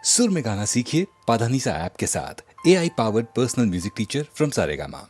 सुर में गाना सीखिए पाधानीसा ऐप के साथ। AI powered personal music teacher from Saregama.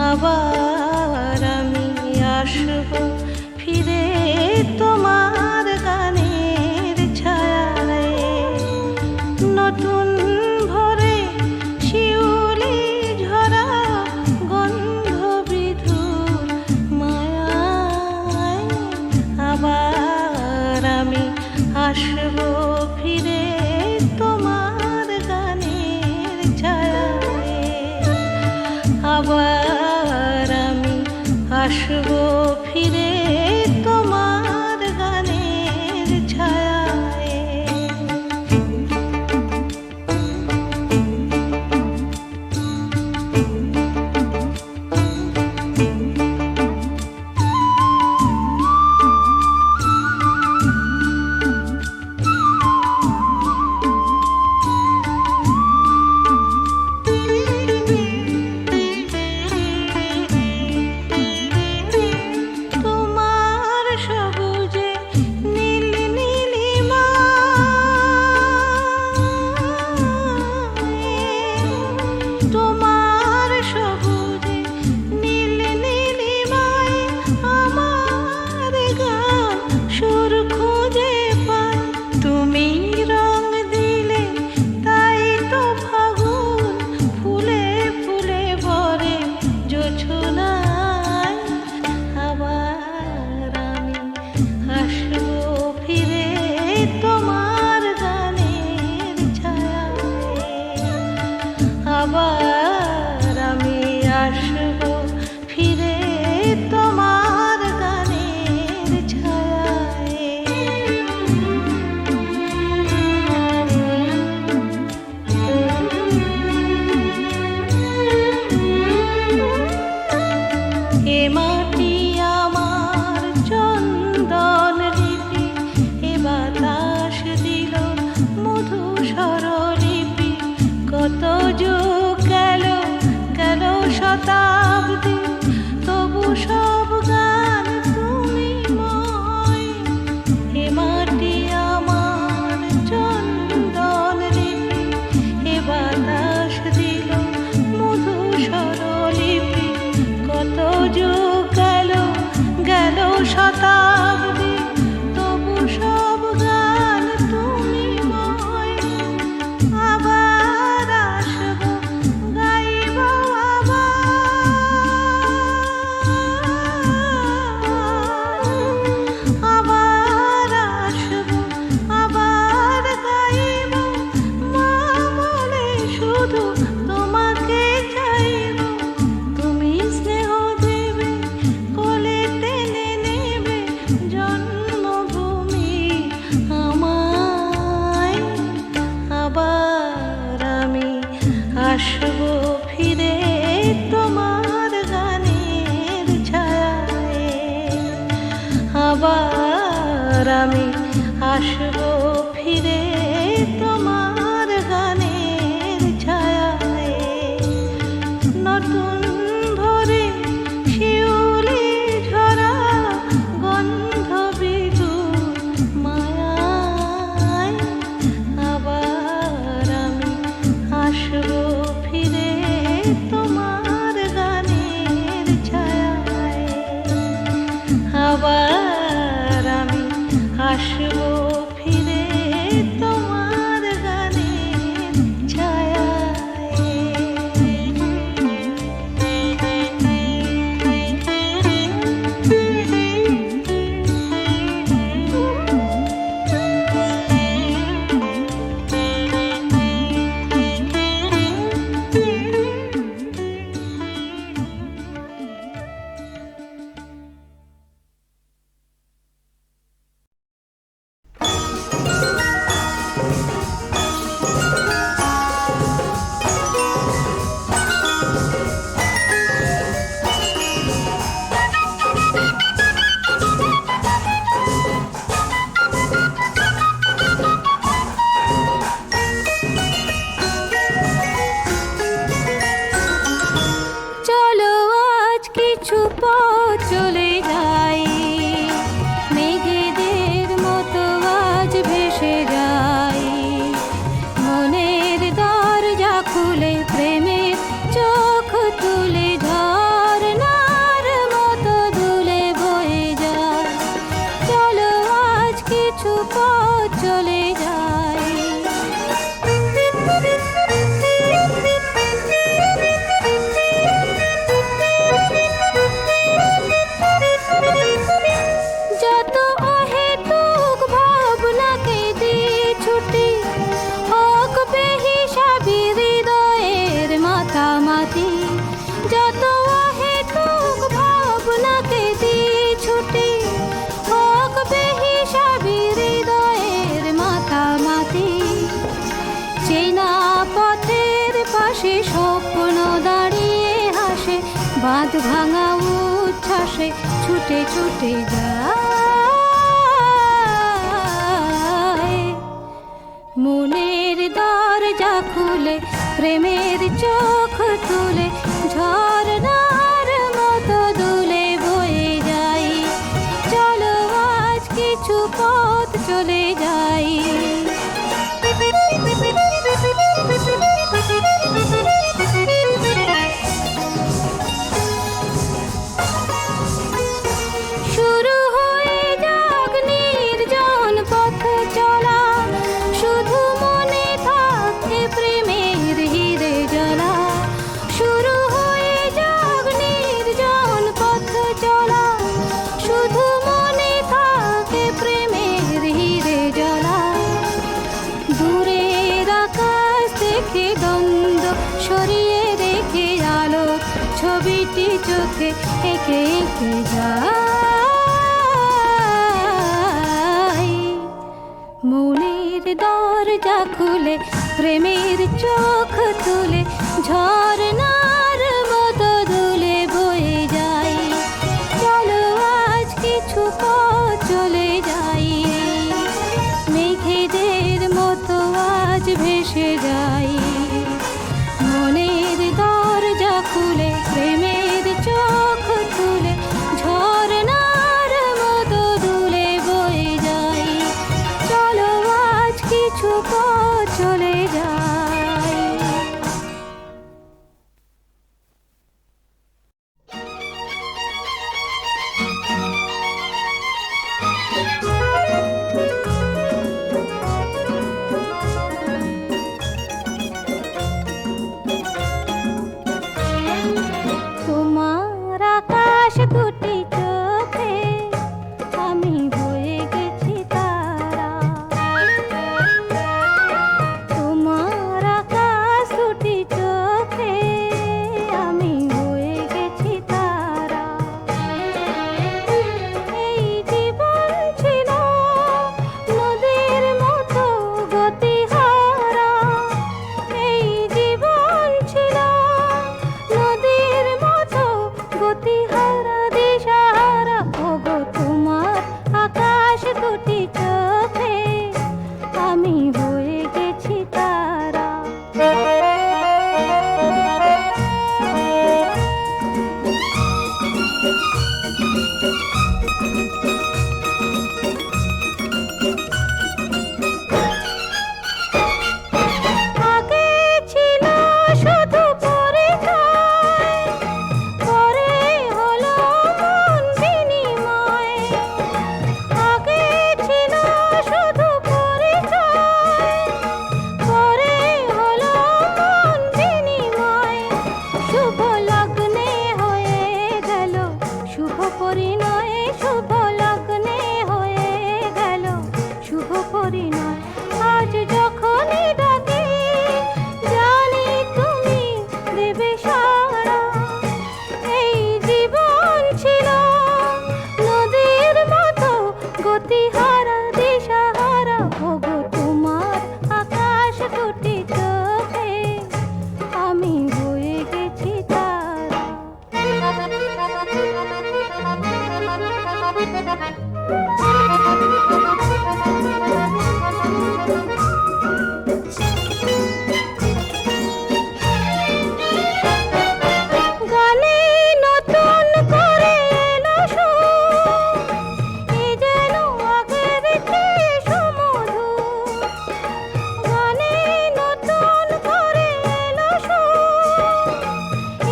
আবার আমি আসব ফিরে তোমার গানের ছায়ায়, নতুন ভোরে শিউলি ঝরা গন্ধ বিধুর মায়ায়। আবার আমি আসব ফিরে তোমার গানের ছায়ায়, আবার আমি আসব ফিরে তোমার গানের ছায়ায়। আবার আমি আসব ফিরে তোমার গানের ছায়ায়। এ মাটি আমার চন্দন লিপি, এ বাতাস দিল মধু স্বরলিপি। কত যুগ গেল গেল শতাব্দী, তবু সব গান তুমি ময়। এ মাটি আমার চন্দন লিপি, এ বাতাস দিল মধু স্বরলিপি। কত যুগ গেল গেল শতাব্দী, তবু সব গান তুমি ময়। আবার আসব গাইব আবার আসব আবার গাইব। মা বলে শুধু তোমাকে চাইব, তুমি স্নেহ দেবে কোলে টেনে নেবে জন্মভূমি আমায়। আবার আমি আসব ফিরে তোমার গানের ছায়ায়, আবার আমি আসব ফিরে তোমার গানের ছায়ায়, নতুন ভোরে শিউলি ঝরা গন্ধ বিধুর মায়ায়। আবার আমি আসব ফিরে আকাশে স্বপ্ন দাঁড়িয়ে হাসে, বাঁধ ভাঙা উচ্ছ্বাসে ছুটে ছুটে যায়। মনের দরজা খুলে প্রেমের চোখ তুলে ঝর্ণার মতো দুলে বয়ে যাই। চলো আজ কিছু পথ চলে যাই। শুরু হয়ে যাক নির্জন পথ চলা, শুধু মনে থাকে প্রেমের হিরে জ্বলা। শুরু হয়ে যাক নির্জন পথ চলা, শুধু মনে থাকে প্রেমের হিরে জ্বলা। দূরের আকাশ দেখে দ্বন্দ্ব সরিয়ে রেখে আলো ছবিটি চোখে এঁকে এঁকে যায়। মনের দরজা খুলে প্রেমের চোখ তুলে ঝর্ণার মতো দুলে বয়ে যাই। চলো আজ কিছু পথ চলে যাই। মেঘেদের মতো আজ ভেসে যাই। মনের দরজা খুলে প্রেমের চোখ তুলে ঝর্ণার মতো দুলে বয়ে যাই। চলো আজ কিছু পথ চলে যাই। তোমার আকাশ দুটি চোখে আমি হয়ে গেছি তারা। তোমার আকাশ দুটি চোখে আমি হয়ে গেছি তারা। এই জীবন ছিল নদীর মতো গতিহারা। এই জীবন ছিল নদীর মতো গতিহারা দিশাহারা। ওগো তোমার আকাশ দুটি চোখে আমি হয়ে গেছি তারা। আগে ছিল শুধু পরিচয়, পরে হলো মন বিনিময়। আগে ছিল শুধু পরিচয়, পরে হলো মন বিনিময়। শুভ লগ্নে হয়ে গেল শুভ পরিণয়। শুভ লগ্নে হয়ে গেল শুভ পরিণয়। আজ যখনই ডাকি জানি তুমি দেবে সাড়া। এই জীবন ছিল নদীর মতো গতিহারা দিশাহারা। ওগো তোমার আকাশ দুটি চোখে আমি হয়ে গেছি তারা। গানে নতুন করে এলো সুর, এ যেন আগের চেয়ে সুমধুর। গানে নতুন করে এলো সুর,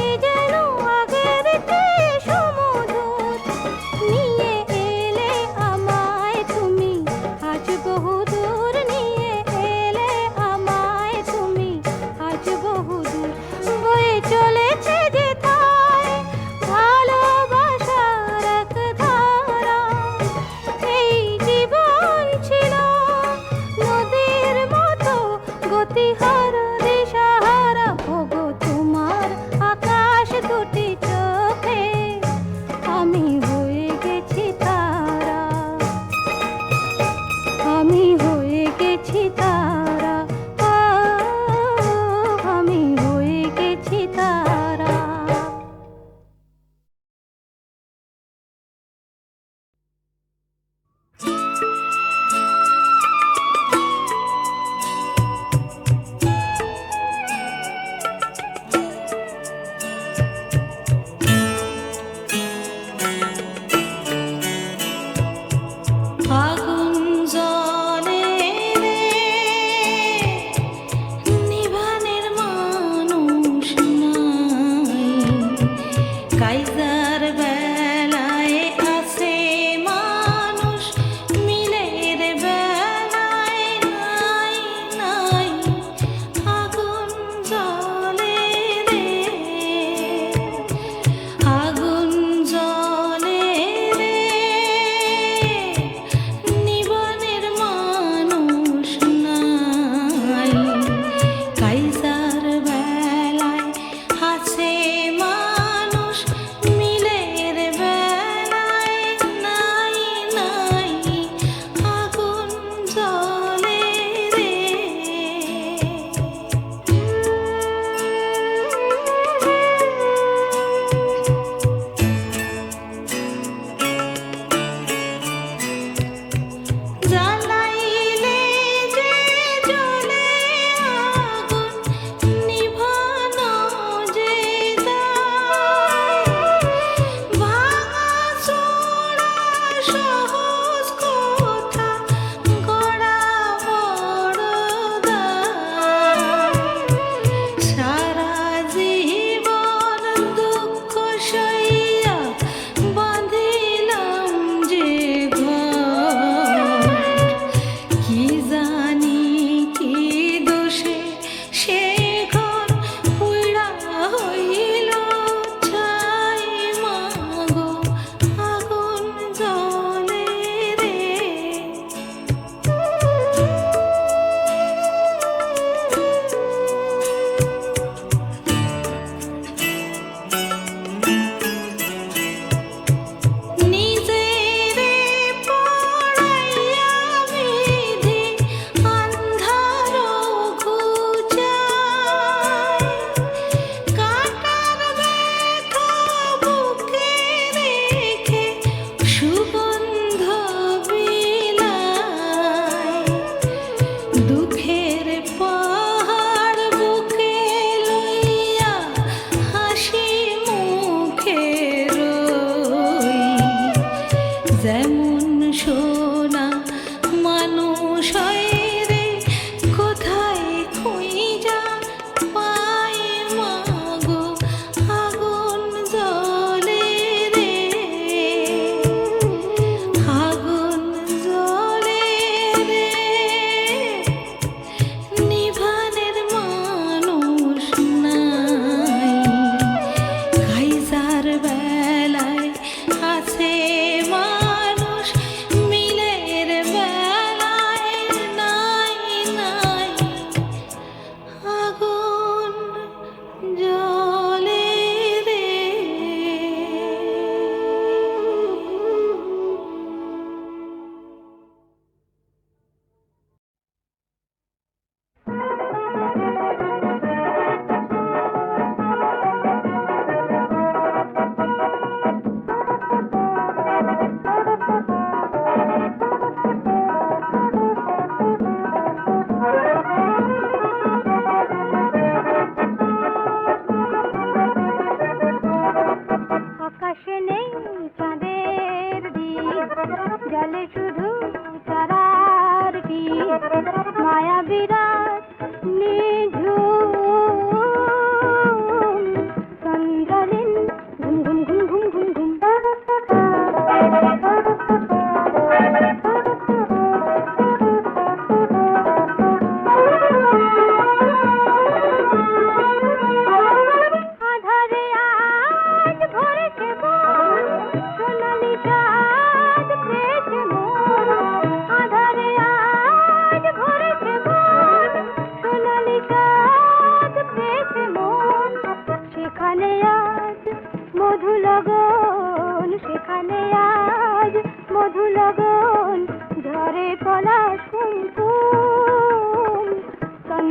এ যেন আগের চেয়ে সুমধুর। নিয়ে এলে আমায় তুমি আজ বহুদূর। নিয়ে এলে আমায় তুমি আজ বহুদূর। বয়ে চলেছে যেথায় ভালোবাসার এক ধারা। এই জীবন ছিল নদীর মতো গতিহারা দিশাহারা। ওগো তোমার আকাশ দুটি চোখে আমি হয়ে গেছি তারা। আমি হয়ে গেছি তারা। আমি হয়ে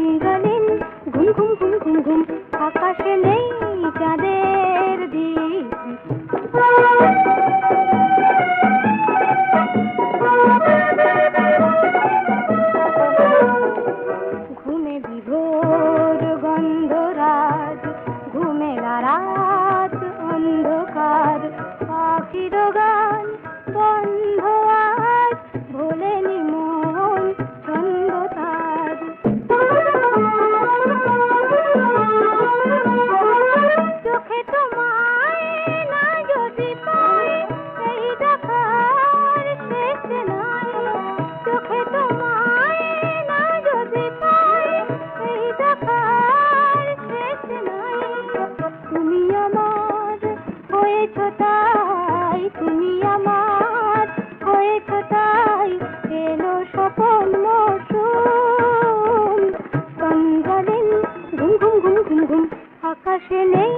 চন্দ্রলীন ঘুম ঘুম ঘুম ঘুম ঘুম আকাশে নেই চাঁদের দিক ঘুমে বিভোর গন্ধরাজ ঘুমেলা রাত অন্ধকার পাখির গান বন্ধ আজ ভোলেনি মন ছন্দ তার চোখে তোমায় না যদি পাই এই দেখার শেষ নাই চোখে তোমায় না যদি পাই এই দেখার শেষ নাই তুমি আমার হয়েছ তাই তুমি আমার হয়েছ তাই এলো স্বপন মৌসুম চন্দ্রলীন ঘুম ঘুম ঘুম ঘুম ঘুম আকাশে নেই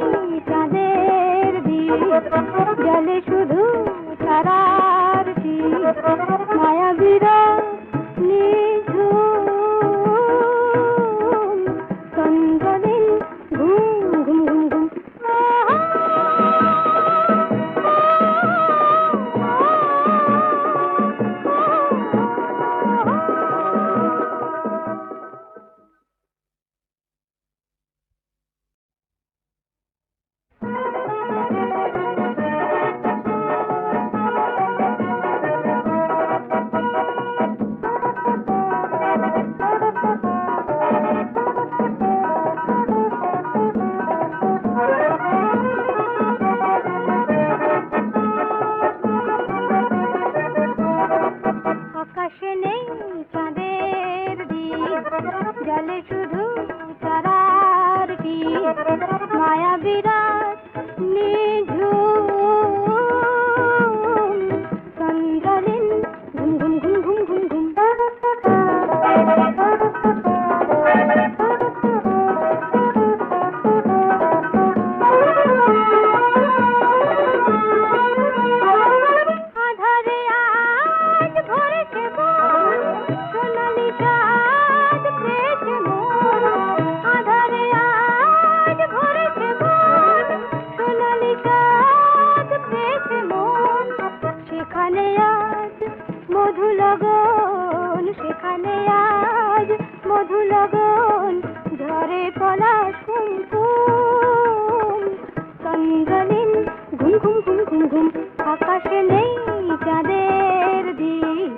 চাঁদের দিক জলে শুধু তারার টিপ মায়াবীরা নিঝুম চন্দ্রলীন ঘুম ঘুম ঘুম ঘুম আকাশে নেই চাঁদের দিক জলে শুধু তারার টিপ মায়া বিরাট নিঝুম চন্দ্রলীন ঘুম ঘুম ঘুম ঘুম ঘুম ঘুম আধারে আজ ভরেছে মন সোনালি চাঁদ পেয়েছে মন আধারে আজ ভরেছে মন সোনালি চাঁদ পেয়েছে মন সেখানে আজ মধু লগন সেখানে আজ মধু লগন ঝরে পলাশ কুমকুম চন্দ্রলীন ঘুম ঘুম ঘুম ঘুম ঘুম আকাশে নেই চাঁদের দিক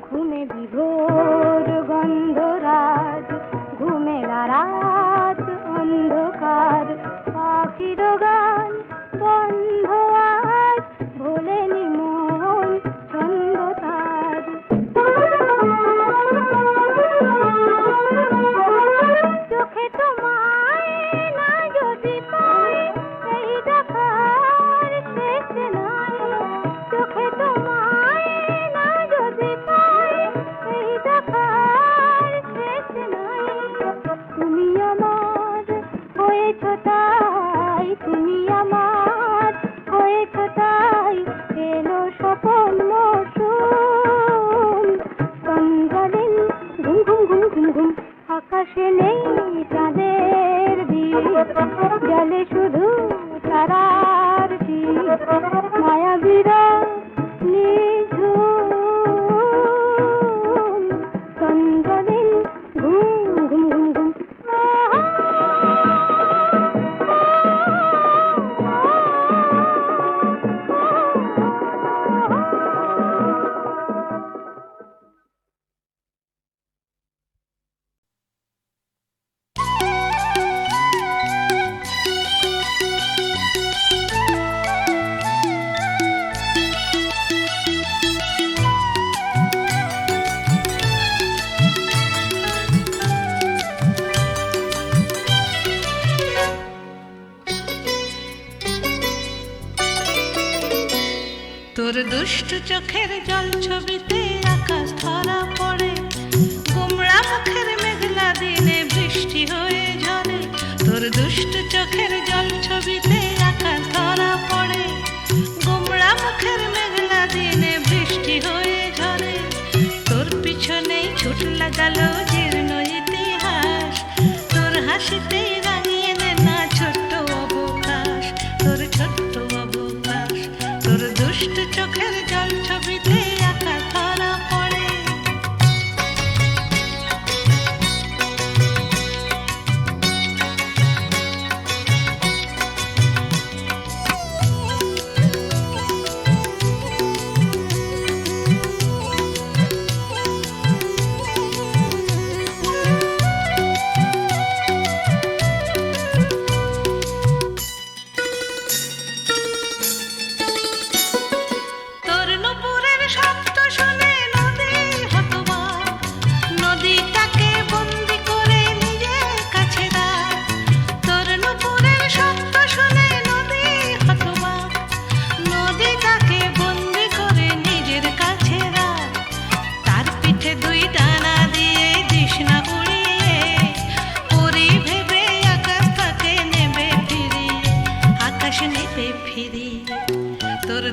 ঘুমে বিভোর গন্ধরাজ ঘুমেলা রাত অন্ধকার পাখির গান বন্ধ আজ ভোলেনি মন ছন্দ তার চোখে তোমায় না যদি পাই এই দেখার শেষ নাই চোখে তোমায় না যদি পাই এই দেখার শেষ নাই তুমি আমার হয়েছ তাই তুমি আমার হয়েছ তাই এলো স্বপন মৌসুম চন্দ্রলীন ঘুম ঘুম ঘুম ঘুম ঘুম আকাশে নেই চাঁদের দিক জলে শুধু তারার টিপ মায়াবীরা নিঝুম চন্দ্রলীন ঘুম ঘুম ঘুম ঘুম তোর দুষ্ট চোখের জল ছবিতে আকাশ ধরা পড়ে, গোমড়া মুখের মেঘলা দিনে বৃষ্টি হয়ে ঝরে। তোর দুষ্ট চোখের জল ছবিতে আকাশ ধরা পড়ে,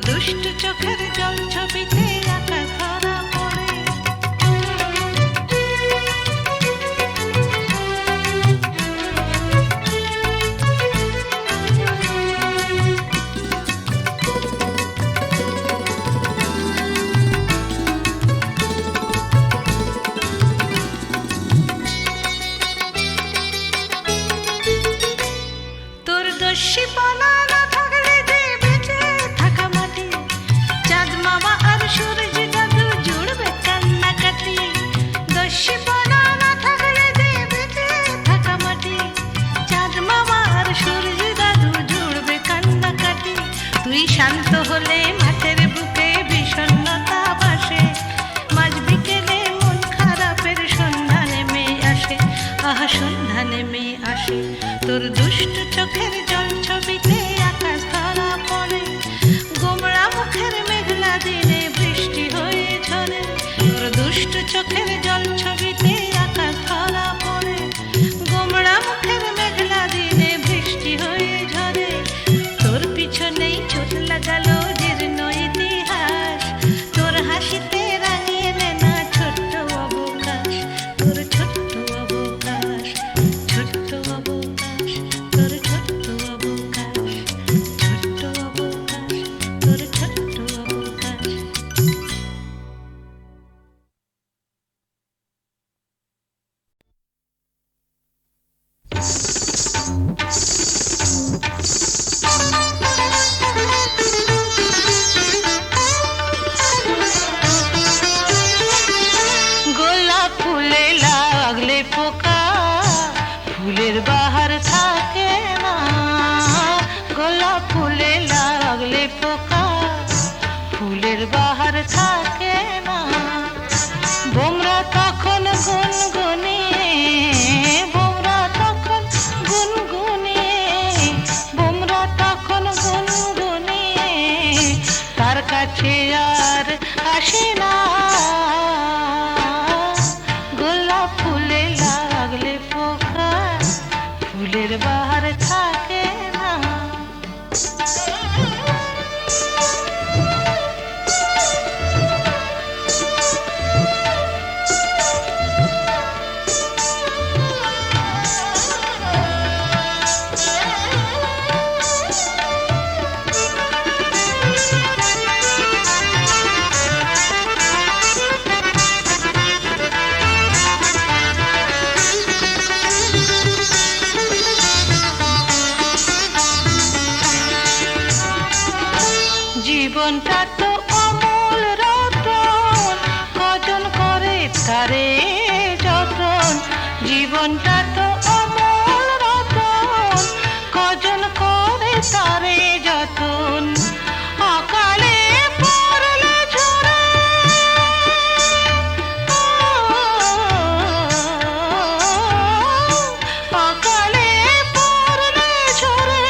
দুষ্ট চোখের জল ছবিতে আঁকা ধরা পড়ে। তোর দস্যিপনা না থাকলে যে বেঁচে থাকা মাটি, চাঁদ মামা আর সূর্য দাদু জুড়বে কান্নাকাটি। দস্যিপনা না থাকলে যে বেঁচে থাকা মাটি, চাঁদ মামা আর সূর্য দাদু জুড়বে কান্নাকাটি। তুই শান্ত হলে মাঠের বুকে বিষণ্ণতা বাসে, মাঝ বিকেলে মন খারাপের সন্ধ্যা নেমে আসে, আহা সন্ধ্যা নেমে আসে। তোর দুষ্ট চোখের জল ছবিতে আকাশ ধরা পড়ে, গোমড়া মুখের মেঘলা দিনে বৃষ্টি হয়ে ঝরে। তোর দুষ্ট চোখের জল ছবিতে আকাশ ধরা পড়ে, গোমড়া মুখের মেঘলা দিনে বৃষ্টি হয়ে ঝরে। তোর পিছনেই চোট লাগালো জীর্ণ ইতিহাস, তোর হাসিতে রাঙিয়ে নে না ছোট্ট অবকাশ, তোর ছোট্ট অবকাশ, ছোট্ট অবকাশ, তোর ছোট্ট অবকাশ, ছোট্ট অবকাশ, তোর ছোট্ট অবকাশ। গোলাপ ফুলে লাগলে পোকা, ফুলের বাহার থাকে না। গোলাপ ফুলে লাগলে পোকা, ফুলের বাহার থাকে না। বোমরা তখন গুনগুনিয়ে, বোমরা তখন গুনগুনিয়ে, বোমরা তখন গুনগুনিয়ে তার কাছে আর আসে না। গোলাপ ফুলে লাগলে পোকা, ফুলের বাহার থাকে না। জীবনটা তো অমূল রতন, কজন করে তারে যতন। জীবনটা তো অমূল রতন, কজন করে তারে যতন। অকালে পড়লে ঝরে, অকালে পড়লে ঝরে,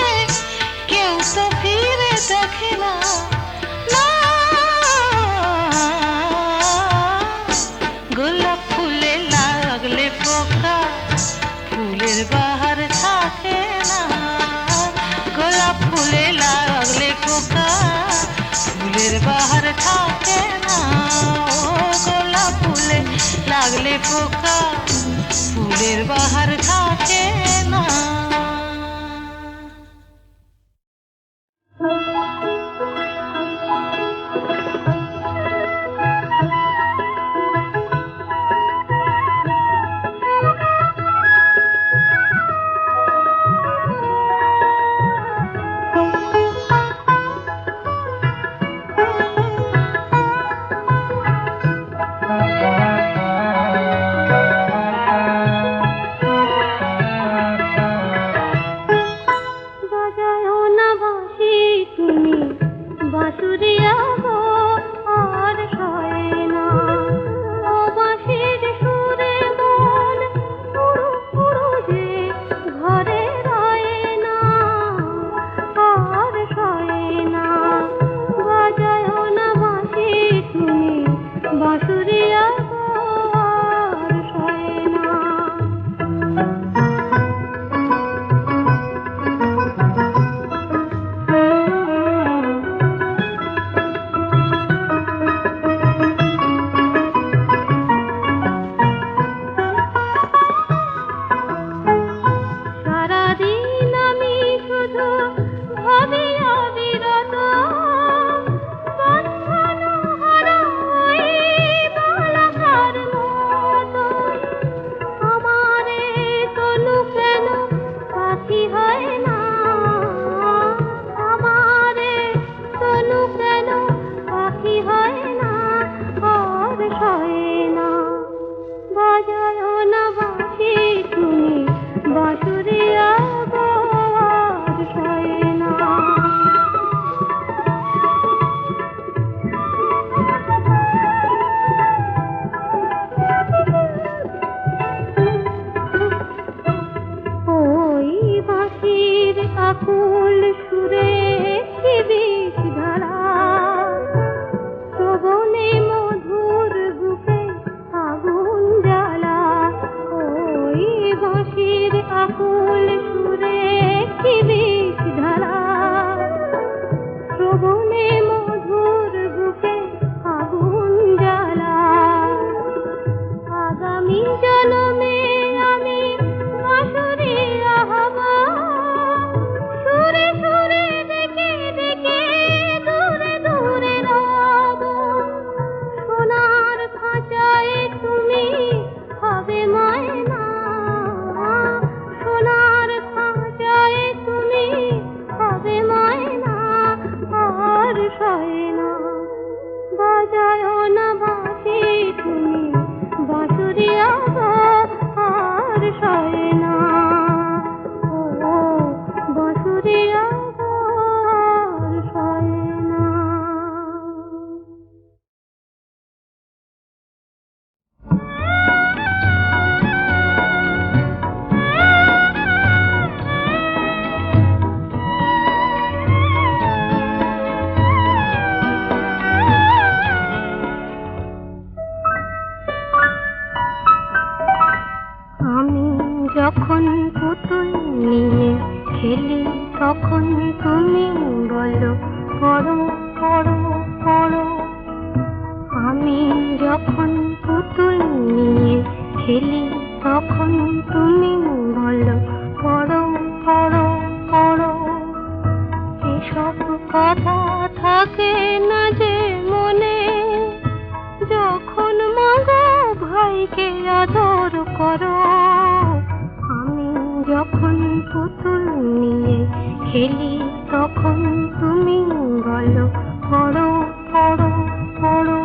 কেউ তো ফিরে দেখে না। গোলাপ ফুলে লাগলে পোকা, ফুলের বাহার থাকে না। গোলাপ ফুলে লাগলে পোকা, ফুলের বাহার থাকে না। ও গোলাপ ফুলে লাগলে পোকা, ফুলের বাহার থাকে না। পড়ো পড়ো। আমি যখন পুতুল নিয়ে খেলি তখন তুমি বলো পড়ো পড়ো পড়ো। এসব কথা থাকে না যে মনে, যখন মাগো ভাইকে আদর করো। আমি যখন পুতুল নিয়ে খেলি তখন তুমি বলো পড়ো পড়ো পড়ো।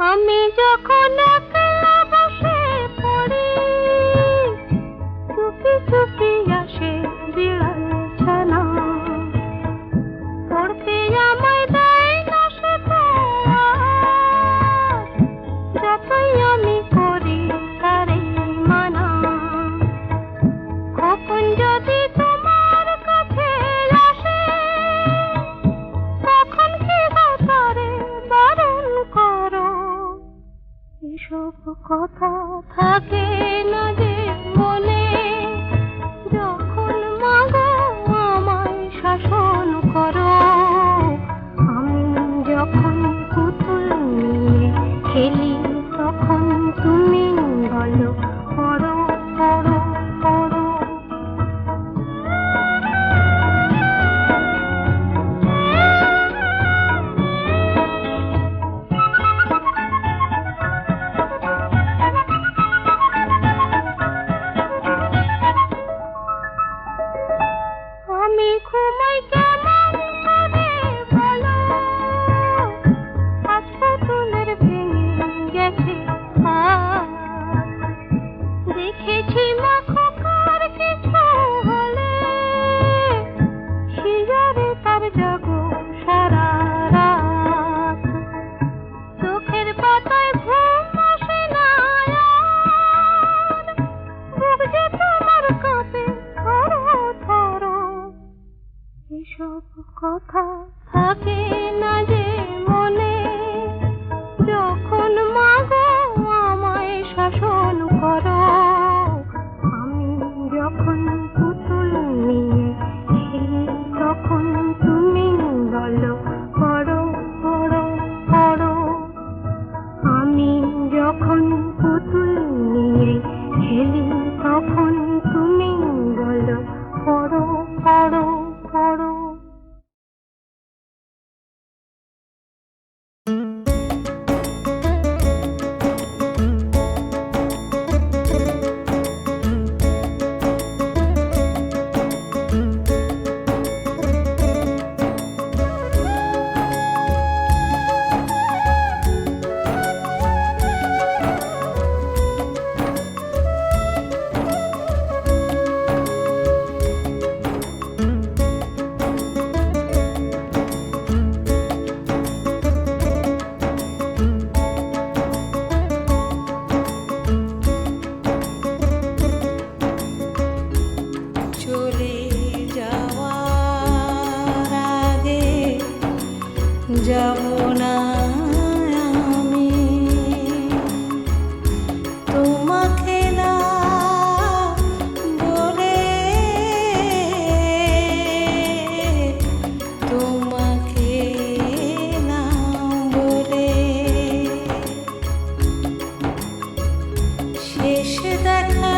আমি যখন একলা বসে পড়ি, চুপি চুপি আসে বিড়াল ছানা, পড়তে আমায় দেয় না সে তো আর, যতই আমি করি তারে মানা। কখন যদি তোমার কাছে আসে, তখন কি গো তারে বারণ করো। এসব কথা থাকে না যে মনে, যখন মাগো আমায় শাসন করো। আমি যখন পুতুল নিয়ে খেলি তখন তুমি বলো পড়ো পড়ো পড়ো। আমি ঘুমাই কেমন করে বলো, আজ পুতুলের ভেঙে গেছে হাত। দেখেছি মা খোকার কিছু হলে, শিয়রে তার জাগো সারা রাত। চোখের পাতায় ঘুম আসে না আর, বুক যে তোমার কাঁপে থরো থরো। এসব কথা থাকে না যে মনে, যখন মাগো আমায় শাসন করো। আমি যখন পুতুল নিয়ে খেলি তখন তুমি বলো পড়ো পড়ো পড়ো। আমি যখন পুতুল নিয়ে খেলি তখন তুমি বলো পড়ো পড়ো পড়ো। চলে যাওয়ার আগে যাব না আমি তোমাকে না বলে, তোমাকে না বলে। শেষ দেখা